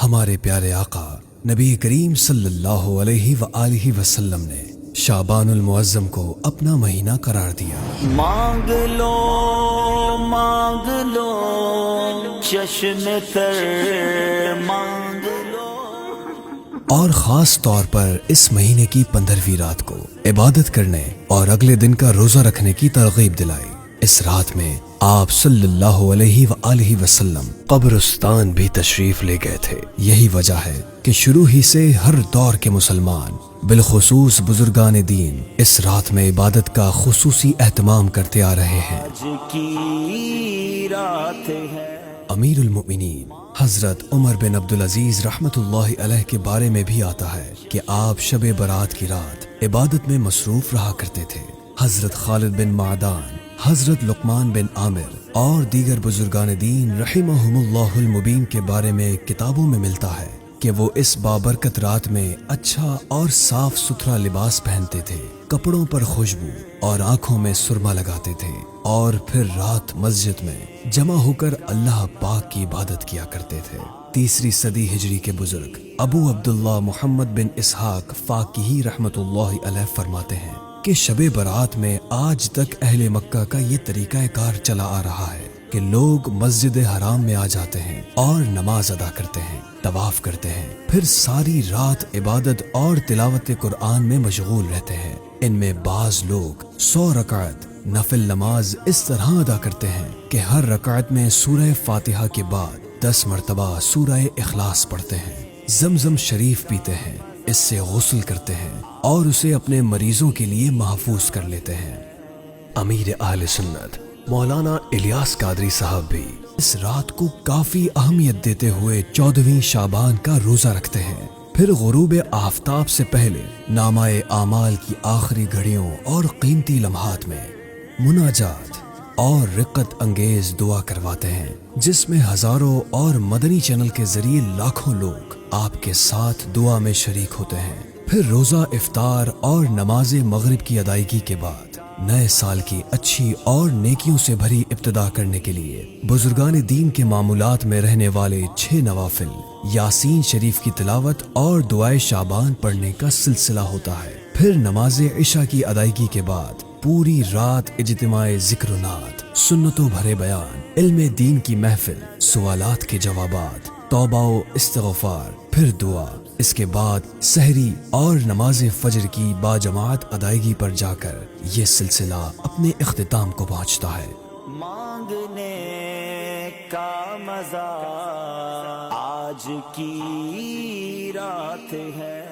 ہمارے پیارے آقا نبی کریم صلی اللہ علیہ وآلہ وسلم نے شعبان المعظم کو اپنا مہینہ قرار دیا۔ مانگ لو چشم تر مانگ لو، اور خاص طور پر اس مہینے کی 15ویں رات کو عبادت کرنے اور اگلے دن کا روزہ رکھنے کی ترغیب دلائی۔ اس رات میں آپ صلی اللہ علیہ وآلہ وسلم قبرستان بھی تشریف لے گئے تھے۔ یہی وجہ ہے کہ شروع ہی سے ہر دور کے مسلمان بالخصوص بزرگان دین اس رات میں عبادت کا خصوصی اہتمام کرتے آ رہے ہیں۔ آج کی رات ہے۔ امیر المؤمنین حضرت عمر بن عبدالعزیز رحمت اللہ علیہ کے بارے میں بھی آتا ہے کہ آپ شب برات کی رات عبادت میں مصروف رہا کرتے تھے۔ حضرت خالد بن معدان، حضرت لقمان بن عامر اور دیگر بزرگان دین رحمہم اللہ المبین کے بارے میں کتابوں میں ملتا ہے کہ وہ اس بابرکت رات میں اچھا اور صاف ستھرا لباس پہنتے تھے، کپڑوں پر خوشبو اور آنکھوں میں سرما لگاتے تھے، اور پھر رات مسجد میں جمع ہو کر اللہ پاک کی عبادت کیا کرتے تھے۔ 3 صدی ہجری کے بزرگ ابو عبداللہ محمد بن اسحاق فاقیہی رحمت اللہ علیہ فرماتے ہیں کہ شب برات میں آج تک اہل مکہ کا یہ طریقہ کار چلا آ رہا ہے کہ لوگ مسجد حرام میں آ جاتے ہیں اور نماز ادا کرتے ہیں، طواف کرتے ہیں، پھر ساری رات عبادت اور تلاوت قرآن میں مشغول رہتے ہیں۔ ان میں بعض لوگ 100 رکعت نفل نماز اس طرح ادا کرتے ہیں کہ ہر رکعت میں سورہ فاتحہ کے بعد 10 مرتبہ سورہ اخلاص پڑھتے ہیں، زمزم شریف پیتے ہیں، اس سے غسل کرتے ہیں اور اسے اپنے مریضوں کے لیے محفوظ کر لیتے ہیں۔ امیر اہل سنت مولانا الیاس قادری صاحب بھی اس رات کو کافی اہمیت دیتے ہوئے 14ویں شعبان کا روزہ رکھتے ہیں۔ پھر غروب آفتاب سے پہلے نامہ اعمال کی آخری گھڑیوں اور قیمتی لمحات میں مناجات اور رقت انگیز دعا کرواتے ہیں، جس میں ہزاروں اور مدنی چینل کے ذریعے لاکھوں لوگ آپ کے ساتھ دعا میں شریک ہوتے ہیں۔ پھر روزہ افطار اور نماز مغرب کی ادائیگی کے بعد نئے سال کی اچھی اور نیکیوں سے بھری ابتدا کرنے کے لیے بزرگان دین کے معمولات میں رہنے والے 6 نوافل، یاسین شریف کی تلاوت اور دعائے شعبان پڑھنے کا سلسلہ ہوتا ہے۔ پھر نماز عشاء کی ادائیگی کے بعد پوری رات اجتماع ذکر و نعت، سنتوں بھرے بیان، علم دین کی محفل، سوالات کے جوابات، توبہ و استغفار، پھر دعا۔ اس کے بعد سحری اور نماز فجر کی باجماعت ادائیگی پر جا کر یہ سلسلہ اپنے اختتام کو پہنچتا ہے۔ مانگنے کا مزہ آج کی رات ہے۔